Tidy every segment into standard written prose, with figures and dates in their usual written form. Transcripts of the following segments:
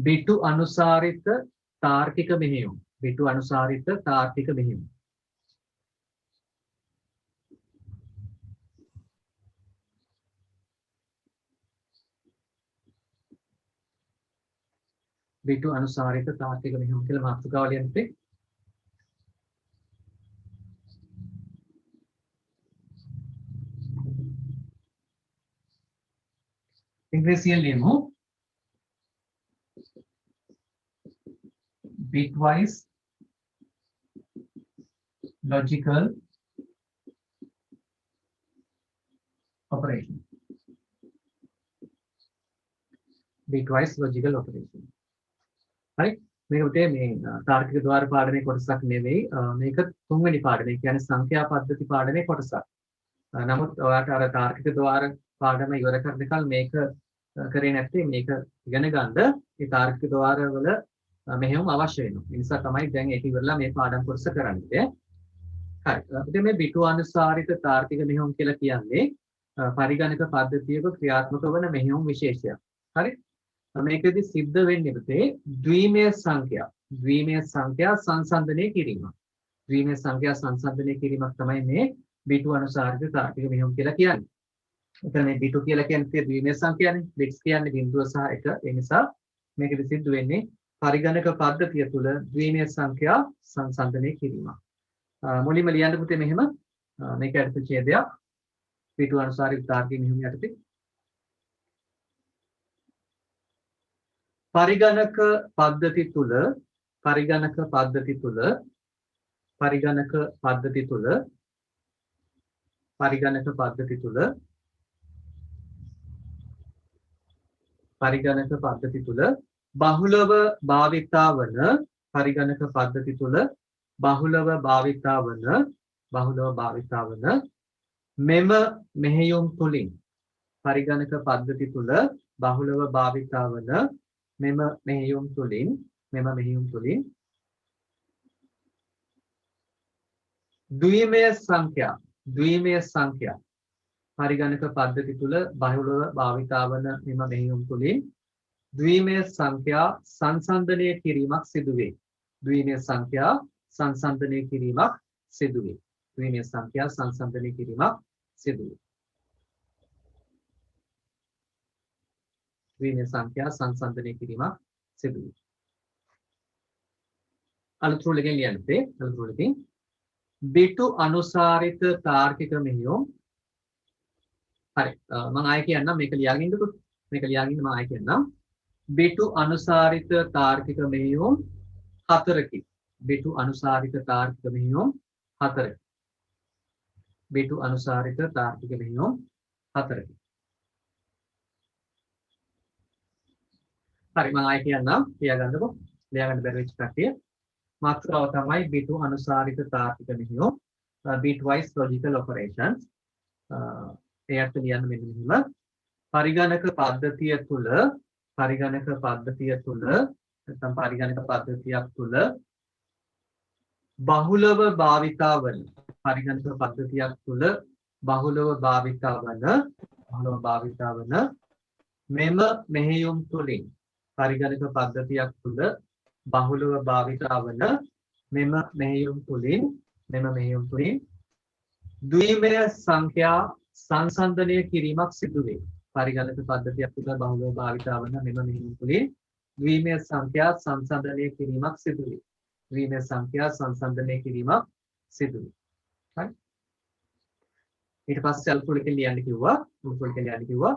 බිටු අනුසාරිත තාර්කික මෙහෙයුම්. බිටු අනුසාරිත තාර්කික මෙහෙයුම්. බිටු අනුසාරිත තාර්කික මෙහෙයුම් කියලා මාතෘකාව ලියන්න. ඉංග්‍රීසියෙන් ලියමු. bitwise logical operation. bitwise logical operation. හරි මේක උතේ මේ තාර්කික ద్వාර පාඩමේ කොටසක් නෙවෙයි මේක තුන්වෙනි පාඩමේ කියන්නේ සංඛ්‍යා පද්ධති පාඩමේ කොටසක්. නමුත් ඔයාලට අර තාර්කික ద్వාර පාඩම ඉවර කරනකල් මේක කරේ නැත්නම් මේක ඉගෙන ගන්න ඒ තාර්කික ద్వාර වල මෙහෙම අවශ්‍ය වෙනවා. ඒ නිසා තමයි දැන් ඒක ඉවරලා මේ පාඩම් කොටස කරන්නේ. හරි. ඉතින් මේ බිටු අනුසාරිත තාර්කික මෙහෙයුම් කියලා කියන්නේ පරිගණක පද්ධතියක ක්‍රියාත්මක වන මෙහෙයුම් විශේෂයක්. හරි. මේකෙදි සිද්ධ වෙන්නේ පුතේ ද්විමය සංඛ්‍යා සංසන්දනය කිරීම. ද්විමය සංඛ්‍යා සංසන්දනය කිරීමක් තමයි මේ බිටු අනුසාරිත තාර්කික මෙහෙයුම් කියලා කියන්නේ. එතන මේ බිටු කියලා කියන්නේ ද්විමය සංඛ්‍යානේ. බිට්ස් කියන්නේ බිංදුව සහ එක. ඒ නිසා මේකෙදි සිද්ධ වෙන්නේ පරිගණක පද්ධතිය තුළ ද්විමය සංඛ්‍යා සංසන්දනය කිරීම. මුලින්ම ලියන්න පුතේ මෙහෙම මේක අර්ථ ඡේදයක් බිටු අනුසාරිත තාර්කික මෙහෙයුම් යටතේ පරිගණක පද්ධති තුළ පරිගණක පද්ධති තුළ බහුලව භාවිතා වන පරිගණක පද්ධති තුළ බහුලව භාවිතා වන මෙම මෙහෙයුම් තුලින් පරිගණක පද්ධති තුළ බහුලව භාවිතා වන මෙම මෙහෙයුම් තුලින් ද්විමය සංඛ්‍යා පරිගණක පද්ධති තුළ බහුලව භාවිතා වන මෙම මෙහෙයුම් තුලින් ද්විමය සංඛ්‍යා සංසන්දනය කිරීමක් සිදු වේ. ද්විමය සංඛ්‍යා සංසන්දනය කිරීමක් සිදු වේ. ද්විමය සංඛ්‍යා සංසන්දනය කිරීමක් සිදු වේ. ද්විමය සංඛ්‍යා සංසන්දනය කිරීමක් සිදු වේ. අලුත්රුලකින් ලියන්නේ අලුත්රුලකින් බිටු අනුසාරිත තාර්කික මෙහෙයුම්. හරි මම ආයෙ කියන්නම් මේක ලියාගෙන ඉන්නකො. මේක ලියාගෙන මම ආයෙ කියන්නම්. බිටු අනුසාරිත තාර්කික මෙහෙයුම් 4කි. බිටු අනුසාරිත තාර්කික මෙහෙයුම් 4කි. බිටු අනුසාරිත තාර්කික මෙහෙයුම් 4කි. හරි මම ආයෙ කියන්නම් ලියාගන්නකො. ලියාගන්න බැරි වෙච්ච කට්ටිය මාතෘකාව තමයි බිටු අනුසාරිත තාර්කික මෙහෙයුම් bitwise logical operations. එයට ලියන්න මෙන්න මෙහෙම පරිගණක පද්ධතිය තුළ නැත්නම් පරිගණක පද්ධතියක් තුළ බහුලව භාවිතා වන මෙම මෙහෙයුම් තුලින් පරිගණක පද්ධතියක් තුළ බහුලව භාවිතා වන මෙම මෙහෙයුම් තුලින් ද්විමය සංඛ්‍යා සංසන්දනය කිරීමක් සිදු වේ. පරිගණක පද්ධතියක් තුළ බහුලව භාවිතා වන මෙම මෙහෙයුම් තුලින් ද්විමය සංඛ්‍යා සංසන්දනය කිරීමක් සිදු වේ. ද්විමය සංඛ්‍යා සංසන්දනය කිරීමක් සිදු වේ. හරි. ඊට පස්සේ අල්පුලකින් ලියන්න කිව්වා.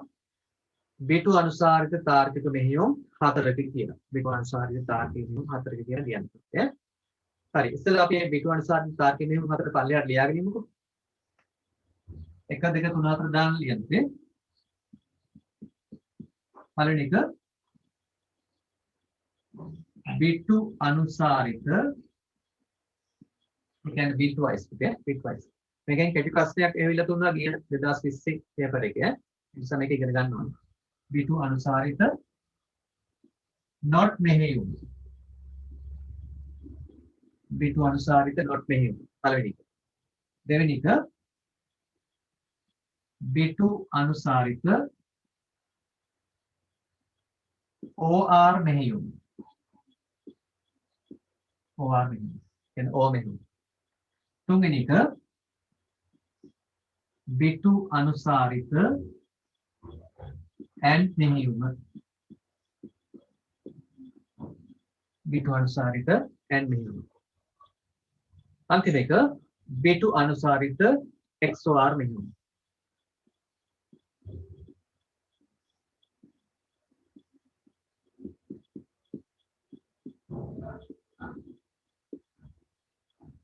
බිටු අනුසාරිත තාර්කික මෙහෙයුම් 4කි කියලා. බිටු අනුසාරිත තාර්කික මෙහෙයුම් 4කි කියලා ලියන්න ඕනේ. හරි. ඉතින් අපි මේ බිටු අනුසාරිත තාර්කික මෙහෙයුම් 4 පල්ලෙහාට ලියාගෙන ඉමුකෝ. 1 2 3 4 දාන්න ලියන්නේ. පළවෙනි එක බිටු අනුසාරිත කියන්නේ bitwise bitwise. මේකෙන් කෙටි ප්‍රශ්නයක් එවිලා තුන්නා ගිය 2020 පේපර් එකේ. ඒ නිසා මේක ඉගෙන ගන්න ඕනේ. බිටු අනුසාරිත not මෙහෙයුම්. බිටු අනුසාරිත not මෙහෙයුම්. පළවෙනි එක. දෙවෙනි එක බිටු අනුසාරිත OR මෙහෙයුම. OR මෙහෙයුම. කියන්නේ O මෙහෙයුම. තුන්වෙනි එක බිටු අනුසාරිත and මෙහෙයුම. බිටු අනුසාරිත and මෙහෙයුම. අන්තිම එක බිටු අනුසාරිත XOR මෙහෙයුම.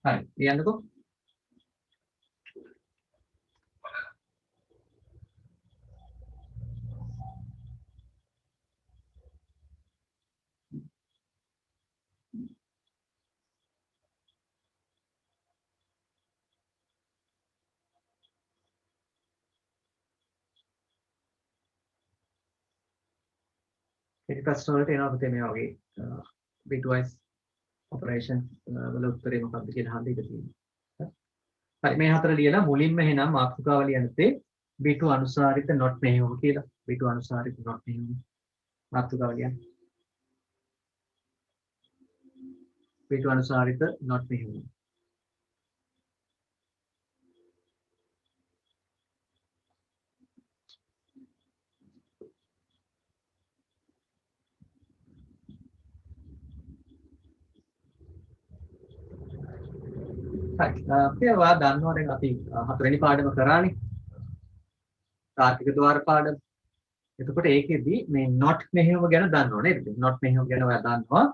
හරි කියන්නකෝ. ඒක ප්‍රශ්න වලට එනවා පුතේ මේ වගේ bitwise operation වල උත්තරේ මොකක්ද කියලා අහන්න ඉඩ තියෙනවා. හරි මේ හතර ලියලා මුලින්ම එහෙනම් මාතෘකාව ලියන්නේ බිටු අනුසාරිත not මෙහෙයුම කියලා. බිටු අනුසාරිත not මෙහෙයුම මාතෘකාව ලියන්න. බිටු අනුසාරිත not මෙහෙයුම. හරි අපි ඔයා දන්නවා දැන් අපි හතරවෙනි පාඩම කරානේ තාර්කික ద్వාර පාඩම. එතකොට ඒකෙදි මේ not මෙහෙයුම ගැන දන්නව නේද? not මෙහෙයුම ගැන ඔයා දන්නවා.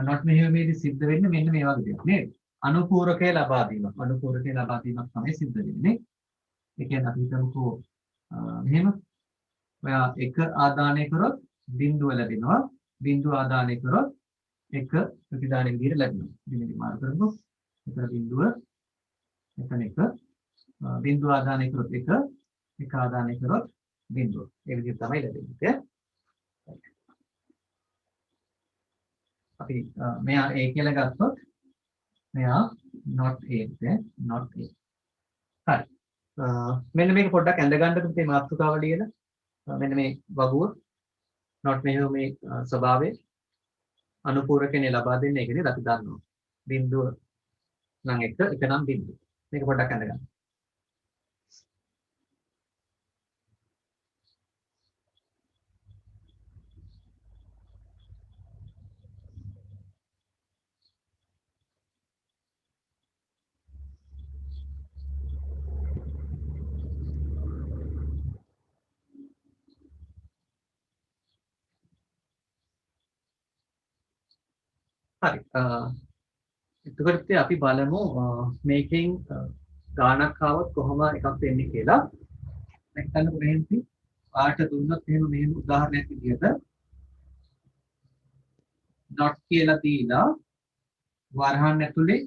not මෙහෙයුමේදී සිද්ධ වෙන්නේ මෙන්න මේ වගේ දෙයක් නේද? අනුපූරකය ලබා දීමක්. අනුපූරකය ලබා දීමක් තමයි සිද්ධ වෙන්නේ. ඒ කියන්නේ අපි හිතමුකෝ මෙහෙම ඔයා 1 ආදානය කරොත් බිඳුව ලැබෙනවා. බිඳුව ආදානය කරොත් 1 ප්‍රතිදාන විදිහට ලැබෙනවා. ඉතින් මාරු කරමු. එතන බිඳුව එතන 1 බිඳුව ආදානය කරොත් 1 1 ආදානය කරොත් බිඳුව. ඒ විදිහට තමයි ලැබෙන්නේ. අපි මෙයා A කියලා ගත්තොත් මෙයා not A not A. හරි. මෙන්න මේක පොඩ්ඩක් ඇඳ ගන්නකො මේ මාතෘකාව ලියලා. මෙන්න මේ වගුව not මෙහෙයුමේ ස්වභාවය අනුපූරකනේ ලබා දෙන්නේ ඒක නේද අපි දන්නවා. බිඳුව නම් 1 නම් බිඳුව. මේක පොඩ්ඩක් ඇඳ ගන්න. හරි. එතකොට අපි බලමු මේකෙන් ගානක් ආවොත් කොහොම එකක් වෙන්නේ කියලා. නැත්නම් මෙහෙම පාට දුන්නොත් එහෙම මෙහෙම උදාහරණයක් විදිහට not කියලා දීලා වරහන් ඇතුලේ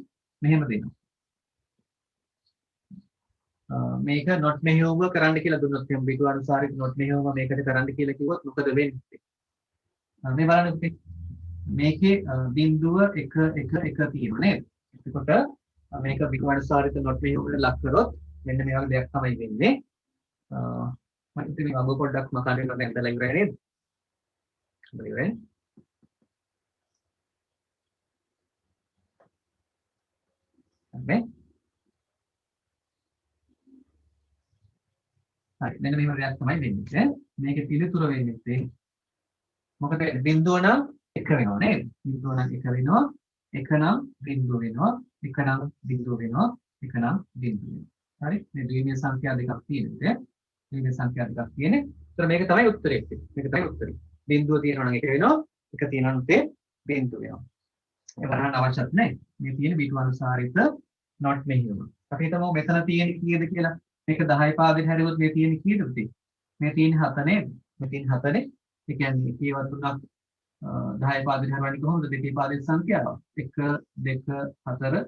මෙහෙම දෙනවා. මේක not මෙහෙයුම කරන්න කියලා දුන්නොත් එහෙම බිටු අනුසාරිත not මෙහෙයුම මේකට කරන්න කියලා කිව්වොත් මොකද වෙන්නේ? මේ බලන්න පුතේ. මේකේ බිඳුව 1 1 1 තියෙනවා නේද? එතකොට මේක බිටු අනුසාරිත not මෙහෙයුමකට ලක් කරොත් මෙන්න මේ වගේ දෙයක් තමයි වෙන්නේ. මම ඉතින් මේ වග පොඩ්ඩක් මකන්න නැන්දලා ඉවරයි නේද? ඉවරයි. හරි. හරි මෙන්න මේ වගේ දෙයක් තමයි වෙන්නේ. මේකේ පිළිතුර වෙන්නේ මොකද බිඳුව නම් 1 වෙනවා නේද? බිඳුව නම් 1 වෙනවා. 1 නම් බිඳුව වෙනවා. 1 නම් බිඳුව වෙනවා. 1 නම් බිඳුව වෙනවා. හරි මේ ද්විමීය සංඛ්‍යා දෙකක් තියෙනවා. ද්විමීය සංඛ්‍යා දෙකක් තියෙන්නේ. ඒතර මේක තමයි උත්තරේ. මේක තමයි උත්තරේ. බිඳුව තියෙනවා නම් 1 වෙනවා. 1 තියෙනවා නම් බිඳුව වෙනවා. ඒ වරහන් අවශ්‍යත් නැහැ. මේ තියෙන බිටු අනුසාරිත not මෙහෙයුම. අපි හිතමු මෙතන තියෙන කීයද කියලා. මේක 10 පාදෙන් හැරුවොත් මේ තියෙන කීයද පුතේ? මේ තියෙන 7 නේද? මේ තියෙන 7 නේ. ඒ කියන්නේ කීවත් තුනක් 10 පාදෙන් හරවන්නේ කොහොමද? දෙකේ පාදෙන් සංඛ්‍යාව. 1 2 4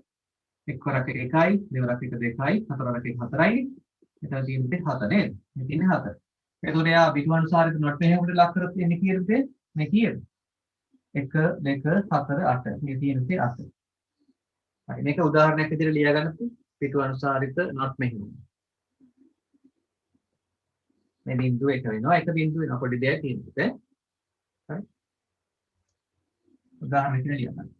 එක්වරක් 1යි, දෙවරක් 1 2යි, හතරවරක් 1 4යි. එතන තියෙන්නේ 7 නේද? මේ තියෙන්නේ 7. එතකොට යා බිටු අනුසාරිත not මෙහෙයුමට ලක් කරොත් එන්නේ කීයද? මේ කීයද? 1 2 4 8. මේ තියෙන්නේ 8. හරි මේක උදාහරණයක් විදිහට ලියා ගන්න පිටු අනුසාරිත not මෙහෙයුම. මේ බිඳුව 1 වෙනවා. 1 බිඳුව වෙනවා පොඩි දෙයක් තියෙනවා. හරි. උදාහරණයක් ලියන්න.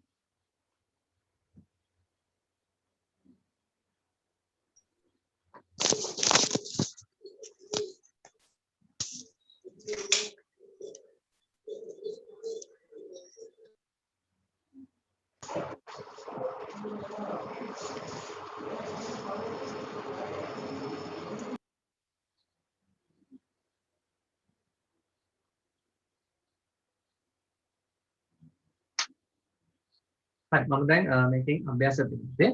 හරි මම දැන් මේකෙන් අභ්‍යාසයක් දෙන්නේ.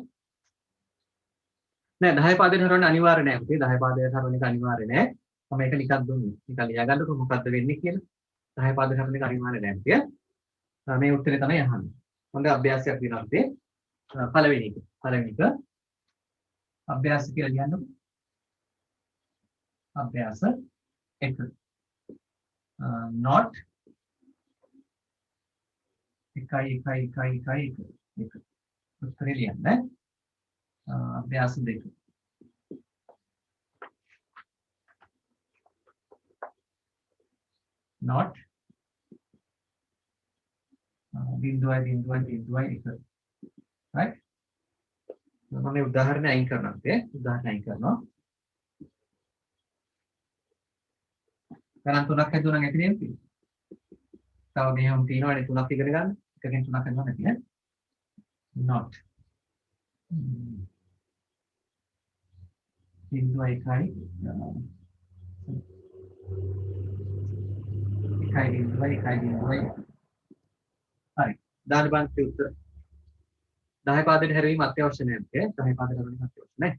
නෑ 10 පාදයට හරවන්න අනිවාර්ය නෑ පුතේ 10 පාදයට හරවන්න එක අනිවාර්ය නෑ. මම මේක නිකන් දුන්නේ. නිකන් ලියා ගන්නකො මොකද්ද වෙන්නේ කියලා. 10 පාදයට හරවන්න එක අනිවාර්ය නෑ පුතේ. මේ උත්තරේ තමයි අහන්නේ. හොඳ අභ්‍යාසයක් දෙනවා පුතේ. පළවෙනි එක. අභ්‍යාස කියලා ලියන්නකො. අභ්‍යාස 1. not 1 උත්තරේ ලියන්න. අභ්‍යාස 2. not 0.1. right? මම මේ උදාහරණය අයින් කරනවා පුතේ. උදාහරණය අයින් කරනවා. ගණන් තුනක් හදුවා නම් ඇති නේද? තව මෙහෙම තියෙනවනේ තුනක් ඉගෙන ගන්න. එකකින් තුනක් හදුවා නැති නේ? not 1.1. හරි. දාන්න බලන්න උත්තර. 10 පාදයට හැරවීම අත්‍යවශ්‍ය නැහැ පුතේ. 10 පාදයට හැරවීම අත්‍යවශ්‍ය නැහැ.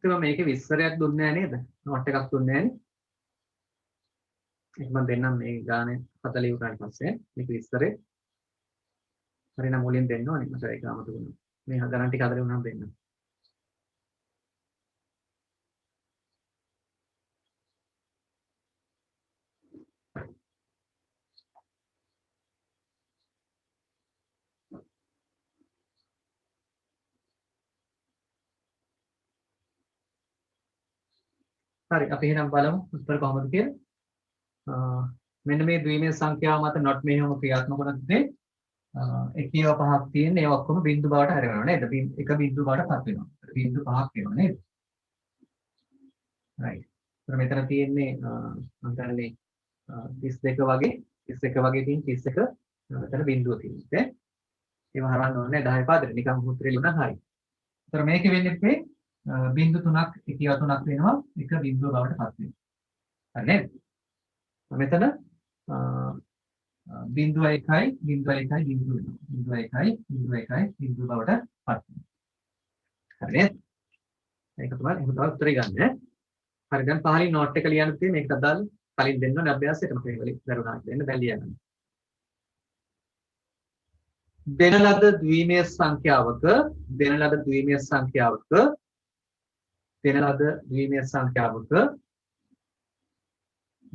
මම මේකේ විස්තරයක් දුන්නේ නැහැ නේද? නෝට් එකක් දුන්නේ නැහැ නේ. ඒක මම දෙන්නම් මේ ගානේ 40 උනාට පස්සේ මේක විස්තරේ. හරිනම් මුලින් දෙන්න ඕනේ. මට ඒක අමතක වුණා. මේ ගණන් ටික 40 උනාම දෙන්න. හරි අපි එහෙනම් බලමු උත්තර කොහොමද කියලා. මෙන්න මේ ද්විමේය සංඛ්‍යාව මත not මෙහෙම ක්‍රියාත්මක වුණොත් එකේව පහක් තියෙන ඒවා ඔක්කොම බිංදු බවට හැරෙනවා නේද? එක බිංදු බවට පත් වෙනවා. බිංදු පහක් වෙනවා නේද? right. ඒතර මෙතන තියෙන්නේ මම හිතන්නේ 32 වගේ 31 වගේ තියෙන 31 මෙතන බිංදුව තියෙන්නේ. ඒව හරවන්න ඕනේ 10 පාදෙට නිකන් උත්තරේ ලියුණා හරි. ඒතර මේකෙ වෙන්නේ බිංදු තුනක් එකේව තුනක් වෙනවා එක බිංදුව බවට පත් වෙනවා. හරි නේද? මෙතන බිංදුව 1යි බිංදුව 1යි බිංදුව වෙනවා. බිංදුව 1යි බිංදුව 1යි බිංදුව බවට පත් වෙනවා. හරි නේද? මේක තමයි එහෙම තමයි උත්තරේ ගන්න. හරි දැන් පහලින් නෝට් එක ලියන්න තියෙන්නේ මේකට අදාළ කලින් දෙන්න ඕනේ අභ්‍යාසයට මම ඒක වලින් දරුණා දෙන්න දැන් ලියන්න. දෙන ලද ද්විමේය සංඛ්‍යාවක දෙන ලද ද්විමේය සංඛ්‍යාවක දෙන ලද ද්විමේය සංඛ්‍යාවක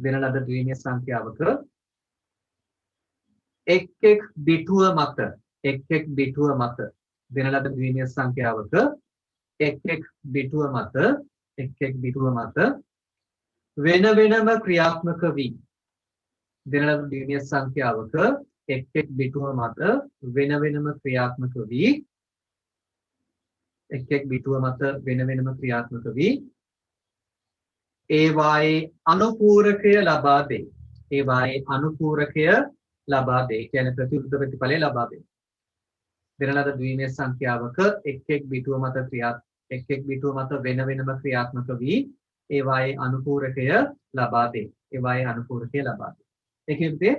දෙන ලද ද්විමේය සංඛ්‍යාවක එක් එක් බිටුව මත එක් එක් බිටුව මත දෙන ලද ද්විමේය සංඛ්‍යාවක එක් එක් බිටුව මත එක් එක් බිටුව මත වෙන වෙනම ක්‍රියාත්මක වී දෙන ලද ද්විමේය සංඛ්‍යාවක එක් එක් බිටුව මත වෙන වෙනම ක්‍රියාත්මක වී එක් එක් බිටුව මත වෙන වෙනම ක්‍රියාත්මක වී ඒවායේ අනුපූරකය ලබා දෙයි. ඒවායේ අනුපූරකය ලබා දෙයි. කියන්නේ ප්‍රතිඋත්තර ප්‍රතිඵලය ලබා දෙයි. දෙන ලද ද්විමේය සංඛ්‍යාවක එක් එක් බිටුව මත එක් එක් බිටුව මත වෙන වෙනම ක්‍රියාත්මක වී ඒවායේ අනුපූරකය ලබා දෙයි. ඒවායේ අනුපූරකය ලබා දෙයි. ඒ කියන්නේ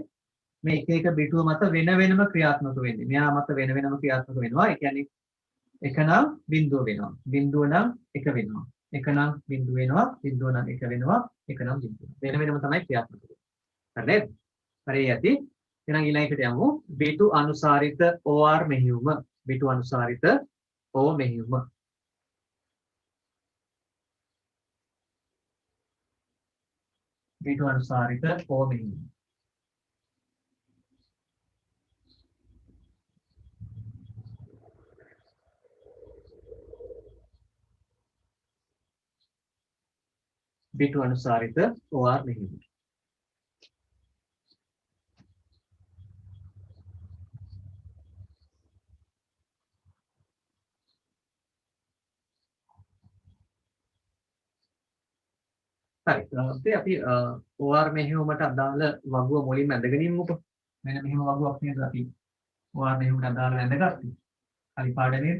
මේ එක එක බිටුව මත වෙන වෙනම ක්‍රියාත්මක වෙන්නේ. මෙහා මත වෙන වෙනම ක්‍රියාත්මක වෙනවා. ඒ කියන්නේ එක නම් බිංදුව වෙනවා. බිංදුව නම් එක වෙනවා. එක නම් බිංදුව වෙනවා. බිංදුව නම් එක වෙනවා. එක නම් බිංදුව. වෙන වෙනම තමයි ක්‍රියාත්මක වෙන්නේ. හරි නේද? හරි යති. එහෙනම් ඊළඟට යමු B2 අනුසාරිත OR මෙහෙයුම. B2 අනුසාරිත O මෙහෙයුම. B2 අනුසාරිත O මෙහෙයුම. B2 අනුසාරිත OR මෙහෙයුම. හරි. අපි OR මෙහෙයුමට අදාළ වගුව මුලින්ම ඇඳගෙන ඉමුකෝ. මෙන්න මෙහෙම වගුවක් නේද අපි OR මෙහෙයුමට අදාළ ඇඳගත්තේ. හරි පාඩනේ.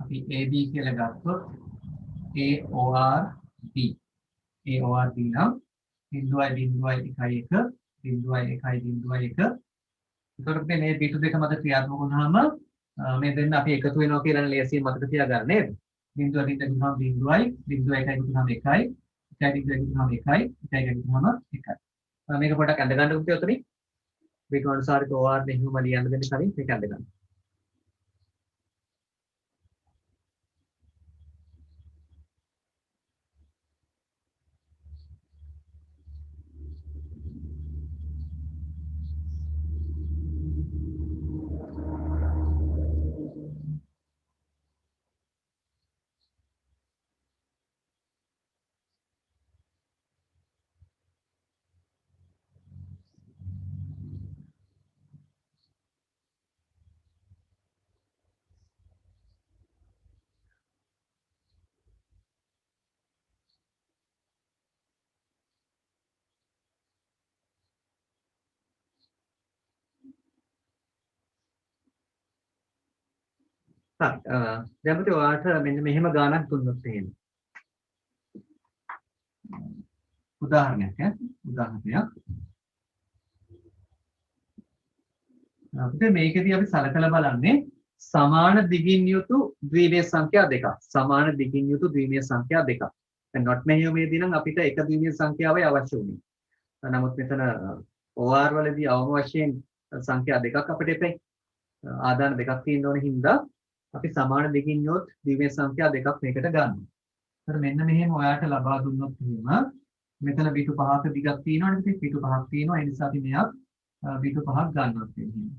අපි AB කියලා ගත්තොත් AOR B. AOR B නම් 0.1 0.1 එතකොට මේ B2 දෙක මත ක්‍රියාත්මක වුණාම මේ දෙන්න අපි එකතු වෙනවා කියලා ලේසියෙන් මතක තියාගන්න නේද? 0.1 ගුණාම 0.1 1 ගුණාම 1 1 ගුණාම 1 1 ගුණාම 1. මේක පොඩ්ඩක් අඳ ගන්න උත්තේ උතරින් B2 අනුසාරිත OR මෙහෙයුම ලියන්න දෙන්න කලින් මේක අඳ ගන්න. දැන් පුතේ ඔයාලට මෙන්න මෙහෙම ගානක් දුන්නොත් එහෙම. උදාහරණයක් උදාහරණයක්. පුතේ මේකදී අපි සලකලා බලන්නේ සමාන දිගින් යුතු ද්විමේය සංඛ්‍යා දෙකක්. සමාන දිගින් යුතු ද්විමේය සංඛ්‍යා දෙකක්. දැන් not මෙහෙයුමේදී නම් අපිට එක ද්විමේය සංඛ්‍යාවයි අවශ්‍ය වුනේ. නමුත් මෙතන OR වලදී අවම වශයෙන් සංඛ්‍යා දෙකක් අපිට එපේ. ආදාන දෙකක් තියෙන්න ඕන හින්දා අපි සමාන දෙකින් යොත් ද්විමේය සංඛ්‍යා දෙකක් මේකට ගන්නවා. ඒතර මෙන්න මෙහෙම ඔයාලට ලබා දුන්නොත් එහෙම මෙතන B2 පහක දිගක් තියෙනවනේ ඉතින් B2 පහක් තියෙනවා. ඒ නිසා අපි මෙයක් B2 පහක් ගන්නවා කියන්නේ.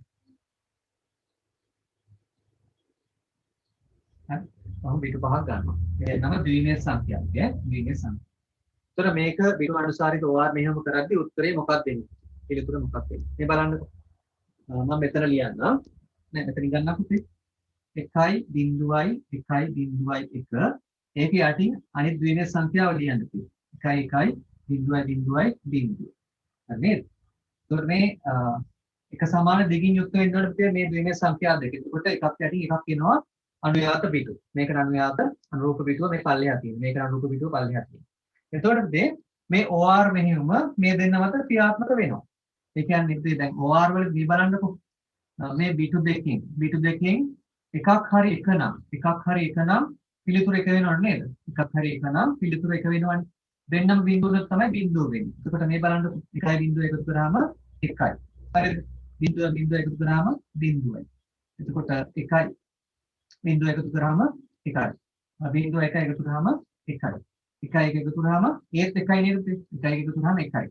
හරි. ඔහොම B2 පහක් ගන්නවා. මේ නම ද්විමේය සංඛ්‍යාවක් ඈ ද්විමේය සංඛ්‍යා. ඒතර මේක B2 අනුසාරිත OR මෙහෙම කරද්දී උත්තරේ මොකක්ද එන්නේ? පිළිතුර මොකක්ද එන්නේ? මේ බලන්නකො. මම මෙතන ලියන්නම්. නෑ මෙතනින් ගන්න පුතේ. 1.1 ඒක යටින් අනිත් ද්විමේය සංඛ්‍යාව ලියන්න තියෙනවා 1.1 හරි නේද? ඒතකොට මේ එක සමාන දෙකින් යුක්ත වෙනකොට මේ ද්විමේය සංඛ්‍යා දෙක. එතකොට එකක් යටින් එකක් එනවා අනුයාත පිටු. මේක අනුයාත අනුරූප පිටුව මේ පල්ලෙහා තියෙනවා. මේක අනුරූප පිටුව පල්ලෙහා තියෙනවා. එතකොට මේ OR මෙහෙයුම මේ දෙන්න මත ක්‍රියාත්මක වෙනවා. ඒ කියන්නේ දැන් OR වල දී බලන්නකො. මේ B2 දෙකෙන් එකක් හරි එක නම් පිළිතුර එක වෙනව නේද? එකක් හරි එක නම් පිළිතුර එක වෙනවනේ. දෙන්නම බිඳුවක තමයි බිඳුව වෙන්නේ. එතකොට මේ බලන්න 1.0 එකතු කරාම 1යි. හරිද? බිඳුව එකතු කරාම බිඳුවයි. එතකොට 1.0 එකතු කරාම 1යි. බිඳුව 1 එකතු කරාම 1යි. 1 එකතු කරාම ඒත් 1යි නේද? 1 එකතු කරාම 1යි.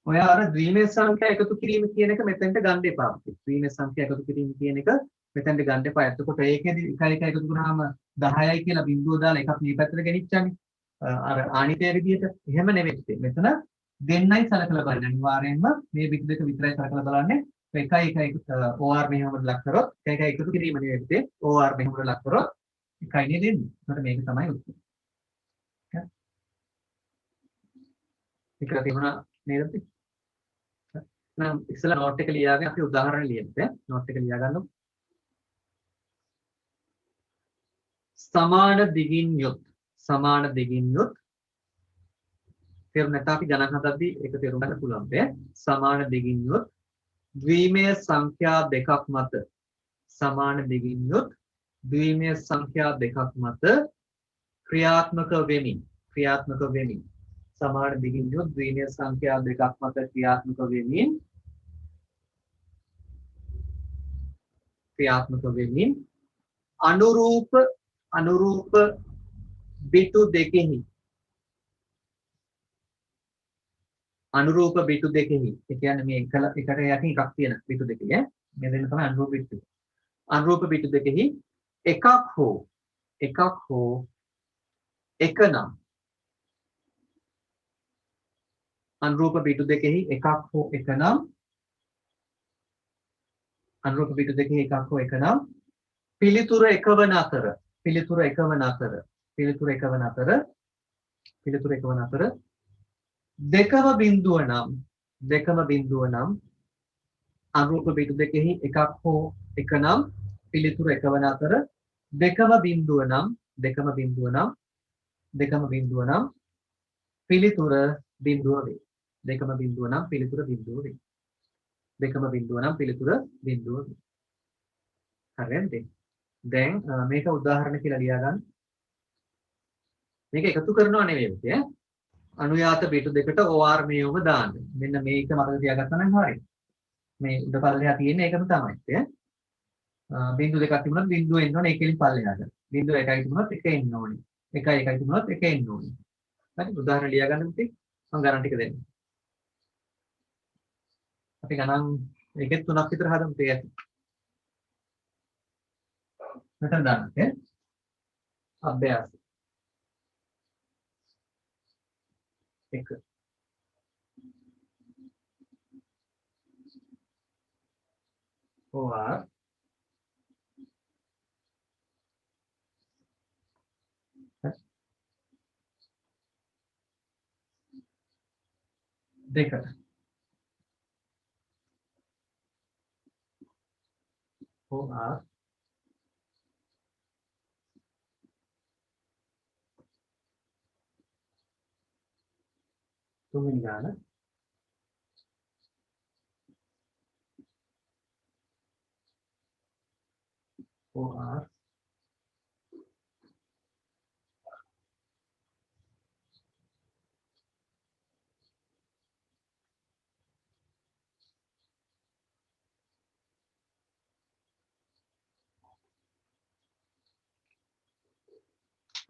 ඔය අර ද්විමේය සංඛ්‍යා එකතු කිරීම කියන එක මෙතෙන්ට ගන්න එපා. ද්විමේය සංඛ්‍යා එකතු කිරීම කියන එක මෙතෙන්ට ගන්න එපා. එතකොට ඒකෙදි 1 එකතු කරාම 10යි කියලා බිඳුව දාලා එකක් මේ පැත්තට ගෙනිච්චානේ. අර ආනිතය විදියට එහෙම නෙවෙයි. මෙතන දෙන්නයි සලකලා බලන්න. අනිවාර්යයෙන්ම මේ බිඳු දෙක විතරයි සලකලා බලන්නේ. 1 OR මෙහෙමකට ලක් කරොත් 1 එකතු කිරීම නෙවෙයි. OR මෙහෙමකට ලක් කරොත් 1යි නේද එන්නේ. එතකොට මේක තමයි උත්තරය. ඒක තිබුණා නේද? නම් ඉස්සෙල්ලා නෝට් එක ලියාගෙන අපි උදාහරණ ලියමු. නෝට් එක ලියා ගන්නමු. සමාන දිගින් යුත් තේරුම් නැත්නම් අපි ගණන් හදද්දී ඒක තේරුම් ගන්න පුළුවන් බෑ. සමාන දිගින් යුත් ද්විමේය සංඛ්‍යා දෙකක් මත ක්‍රියාත්මක වෙමින් ක්‍රියාත්මක වෙමින් සමාන දිගින් යුත් ද්විමීය සංඛ්‍යා දෙකක් මත ක්‍රියාත්මක වෙමින් අනුරූප බිටු දෙකෙහි ඒ කියන්නේ මේ එකට යටින් එකක් තියෙන බිටු දෙකේ මේ දෙන්න තමයි අනුරූප බිටු දෙකෙහි එකක් හෝ එක නම් අනුරූප බිටු දෙකෙහි එකක් හෝ එක නම් පිළිතුර එකවන අතර දෙකම බිඳුව නම් අනුරූප බිටු දෙකෙහි එකක් හෝ එක නම් පිළිතුර එකවන අතර දෙකම බිඳුව නම් පිළිතුර බිඳුව වේ. හරිද? දැන් මේක උදාහරණ කියලා ලියා ගන්න. මේක එකතු කරනවා නෙවෙයි පුතේ. අනුයාත බිටු දෙකට OR මෙයොම දාන්න. මෙන්න මේක මතක තියාගත්තා නම් හරියි. මේ උඩ පල්ලෙහා තියෙන්නේ ඒකම තමයි. බිංදු දෙකක් තිබුණොත් බිංදුව එන්න ඕනේ ඒකෙන් පල්ලෙහාට. බිංදුව එකයි තිබුණොත් එක එන්න ඕනේ. එකයි තිබුණොත් එක එන්න ඕනේ. හරි උදාහරණ ලියා ගන්න පුතේ. මම ගණන් ටික දෙන්නම්. අපි ගණන් එකෙන් තුනක් විතර හදමු තේ ඇති. මෙතන දාන්න අභ්‍යාස 1 OR දෙකට OR තුන්වෙනි ගාන OR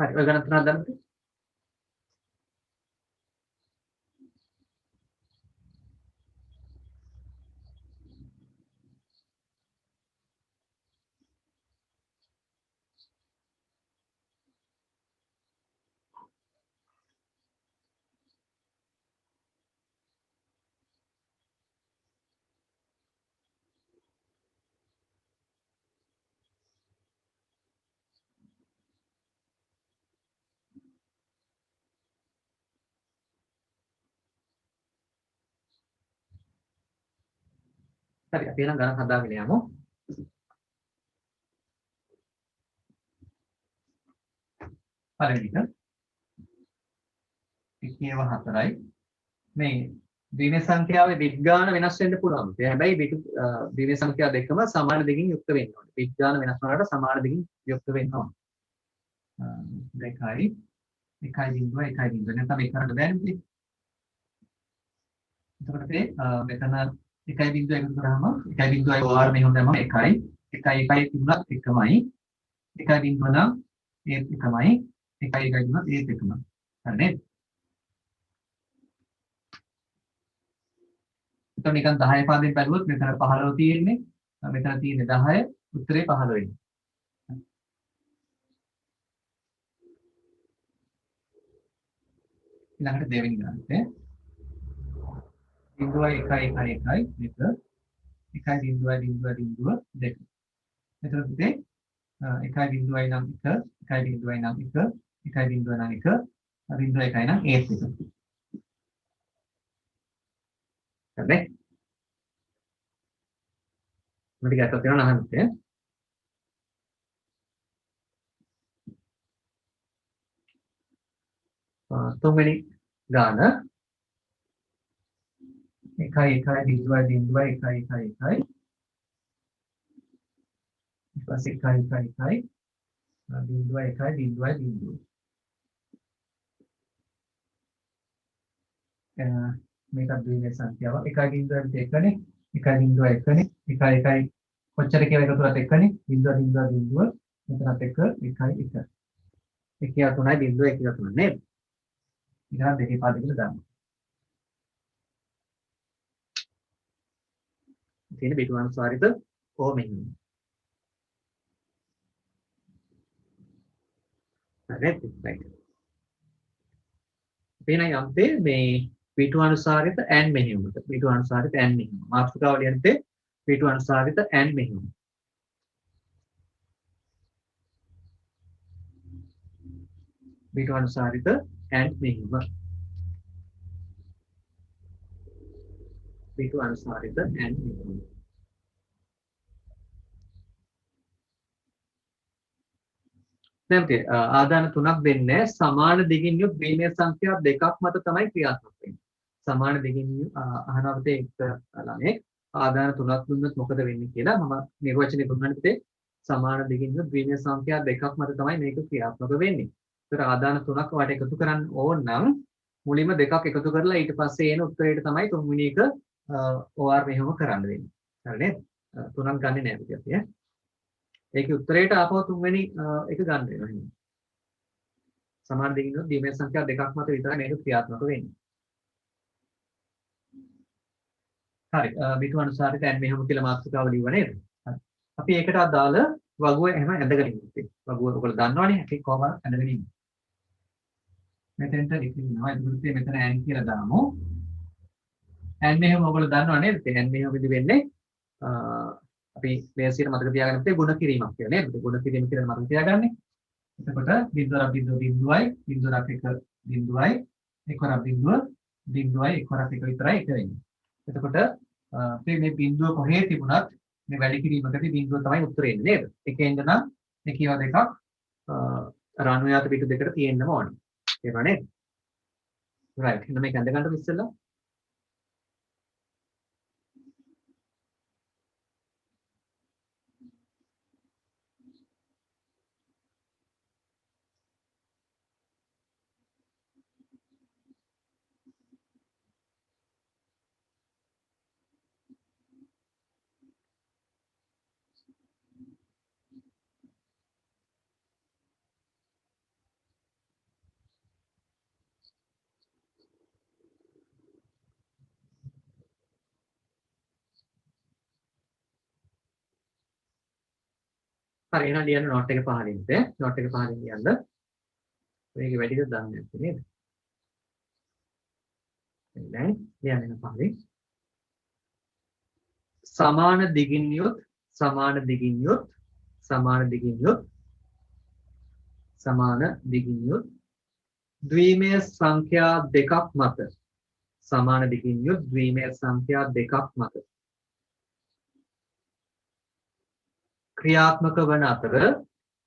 හරි ඔය ගණන් තුනක් දාන්න. හරි අපි එහෙනම් ගණන් හදාගෙන යමු. පළවෙනි එක 1/4යි මේ ද්විමීය සංඛ්‍යාවේ බිට් ගාන වෙනස් වෙන්න පුළුවන්. ඒ හැබැයි බිට් ද්විමීය සංඛ්‍යා දෙකම සමාන දෙකින් යුක්ත වෙන්න ඕනේ. බිට් ගාන වෙනස් වුණාට සමාන දෙකින් යුක්ත වෙන්න ඕනේ. 2යි 1.1 නැත්නම් ඒක කරන්න බෑනේ. එතකොට මෙතන 1.1 එකතු කරාම 1.1යි OR මේ හොඳම 1යි 1 තිබුණත් එකමයි 1.0 නම් ඒත් එකමයි 1 තිබුණත් ඒත් එකමයි. හරි නේද? එතකොට නිකන් 10 පාදයෙන් බැලුවොත් මෙතන 15 තියෙන්නේ මෙතන තියෙන්නේ 10 උත්තරේ 15 වෙන්නේ. ඊළඟට දෙවෙනි ගානට 0.1 මේක 1.0.0.2 මෙතන පුතේ 1.0 නම් 1 1.0 නම් 1 1.0 නම් 1 0.1 නම් ඒත් එක. හරි මට ගැටලුවක් තියෙනවා නහන්න පුතේ. තුන්වෙනි ගාන 1.1.1.1 ඊට පස්සේ 1.1.1.1 මේක ද්විමේය සංඛ්‍යාව 1.1නේ 1.1නේ 1 කොච්චර කියලා එකතුරත් 1නේ 0.0 මෙතනත් 1 1 1 1 3යි 0 1 3 නේද ඉතින් දෙකේ පාද කියලා දාන්න තියෙන බිටු අනුසාරිත කොහොම මෙහෙම හරි right එහෙනම් යම්තේ මේ බිටු අනුසාරිත n මෙහෙයුමට බිටු අනුසාරිත n මෙහෙයුම මාතෘකාව ලියන්නේ බිටු අනුසාරිත n මෙහෙයුම බිටු අනුසාරිත n මෙහෙයුම බිටු අනුසාරිත n මෙහෙයුම දැන් ආදාන තුනක් දෙන්නේ සමාන දිගින් යුත් ද්විමේය සංඛ්‍යා දෙකක් මත තමයි ක්‍රියාත්මක වෙන්නේ. සමාන දිගින් අහනවට එක් ළමෙක් ආදාන තුනක් දුන්නොත් මොකද වෙන්නේ කියලා මම නිර්වචනය දුන්නාට සමාන දිගින් යුත් ද්විමේය සංඛ්‍යා දෙකක් මත තමයි මේක ක්‍රියාත්මක වෙන්නේ. ඒතර ආදාන තුනක් වට එකතු කරන්න ඕන නම් මුලින්ම දෙකක් එකතු කරලා ඊට පස්සේ එන උත්තරයට තමයි තුන්වෙනි එක OR මෙහෙම කරන්න වෙන්නේ. හරි නේද? තුනක් ගන්නෙ නෑ අපි. ඒකේ උත්තරයට ආපහු තුන්වෙනි එක ගන්න වෙනවා එහෙනම්. සමාන දෙකින් උත් ද්විමේය සංඛ්‍යා දෙකක් මත විතරයි මේක ක්‍රියාත්මක වෙන්නේ. හරි බිටු අනුසාරිත n මෙහෙම කියලා මාතෘකාව ලියුවා නේද? හරි. අපි ඒකට අදාළ වගුව එහෙම ඇඳගෙන ඉන්නේ. වගුව ඔයගොල්ලෝ දන්නවනේ අපි කොහොම ඇඳගෙන ඉන්නේ. මෙතෙන්ට ඉතින්නවා ඒකට මෙතන n කියලා දාමු. n මෙහෙම ඔයගොල්ලෝ දන්නව නේද? n මෙහෙම විදි වෙන්නේ අපි මේසියට මතක තියාගන්න ඉතින් ගුණ කිරීමක් කියලා නේද? ගුණ කිරීම කියලා මතක තියාගන්න. එතකොට බිඳුවරක් බිඳුව බිඳුවයි බිඳුවරක් එක බිඳුවයි එකවරක් බිඳුව බිඳුවයි එකවරක් එක විතරයි එක වෙන්නේ. එතකොට අපි මේ බිඳුව කොහේ තිබුණත් මේ වැඩි කිරීමකදී බිඳුව තමයි උත්තරේ එන්නේ නේද? එකෙන් ඉඳන් එකේව දෙකක් රාණුයාත පිටු දෙකට තියෙන්නම ඕනේ. තේරුණා නේද? right. එහෙනම් මේක අඳ ගන්න ඉස්සෙල්ලා හරි එහෙනම් ලියන්න නෝට් එක පහලින්ද නෝට් එක පහලින් ලියන්න මේක වැඩිද දන්නේ නැත්තේ නේද දැන් ලියන්න පහලින් සමාන දිගින් යුත් සමාන දිගින් යුත් සමාන දිගින් යුත් සමාන දිගින් යුත් ද්විමේය සංඛ්‍යා දෙකක් මත සමාන දිගින් යුත් ද්විමේය සංඛ්‍යා දෙකක් මත ක්‍රියාත්මක වන අතර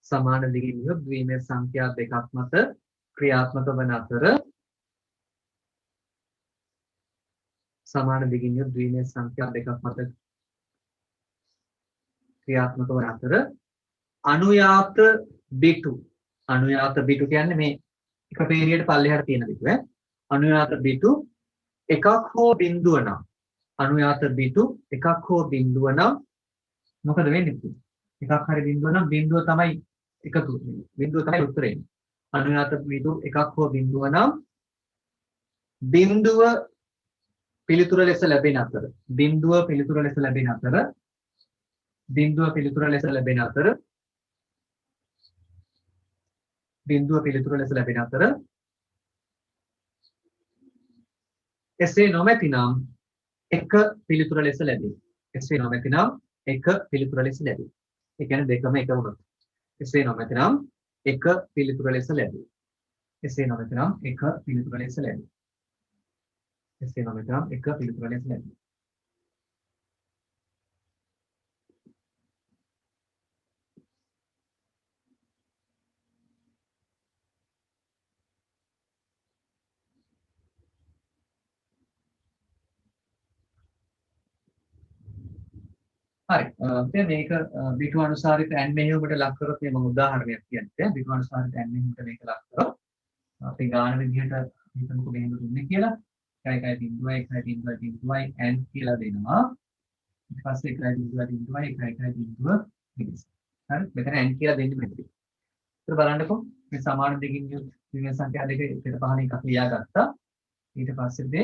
සමාන දිගින් යුත් ද්විමේය සංඛ්‍යා දෙකක් මත ක්‍රියාත්මක වන අතර සමාන දිගින් යුත් ද්විමේය සංඛ්‍යා දෙකක් මත ක්‍රියාත්මක වන අතර අනුයාත බිටු කියන්නේ මේ එක පේරියට පල්ලෙහාට තියෙන බිටු අනුයාත බිටු එකක් හෝ බිඳුව නම් අනුයාත බිටු එකක් හෝ බිඳුව නම් මොකද වෙන්නේ එකක් හරි බිඳුව නම් බිඳුව තමයි එකතු වෙන්නේ බිඳුව තමයි උත්තරේ එන්නේ අනුයාත බිටු එකක් හෝ බිඳුව නම් බිඳුව පිළිතුර ලෙස ලැබෙන අතර බිඳුව පිළිතුර ලෙස ලැබෙන අතර බිඳුව පිළිතුර ලෙස ලැබෙන අතර බිඳුව පිළිතුර ලෙස ලැබෙන අතර එසේ නොමැතිනම් එක පිළිතුර ලෙස ලැබේ. එසේ නොමැතිනම් එක පිළිතුර ලෙස ලැබේ. ඒ කියන්නේ දෙකම එක වුණොත්. එසේ නොමැතිනම් එක පිළිතුර ලෙස ලැබේ. එසේ නොමැතිනම් එක පිළිතුර ලෙස ලැබේ. එසේ නොමැතිනම් එක පිළිතුර ලෙස ලැබේ. හරි දැන් මේක බිටු අනුසාරිත n මෙහෙයුමට ලක් කරොත් මේ මම උදාහරණයක් කියන්නේ බිටු අනුසාරිත n මෙහෙයුමට මේක ලක් කරොත් අපි ගාන විදිහට හිතමුකෝ මෙහෙම දුන්නේ කියලා එකයි බිඳුවයි එකයි බිඳුවයි බිඳුවයි n කියලා දෙනවා. ඊට පස්සේ එකයි බිඳුවයි බිඳුවයි එකයි බිඳුව මිනිස්. හරි මෙතන n කියලා දෙන්නේ මෙතන. ඒක බලන්නකෝ මේ සමාන දෙකින් යුත් ඍණ සංඛ්‍යා දෙක පෙර පහන එකක් ලියාගත්තා. ඊට පස්සේ දෙ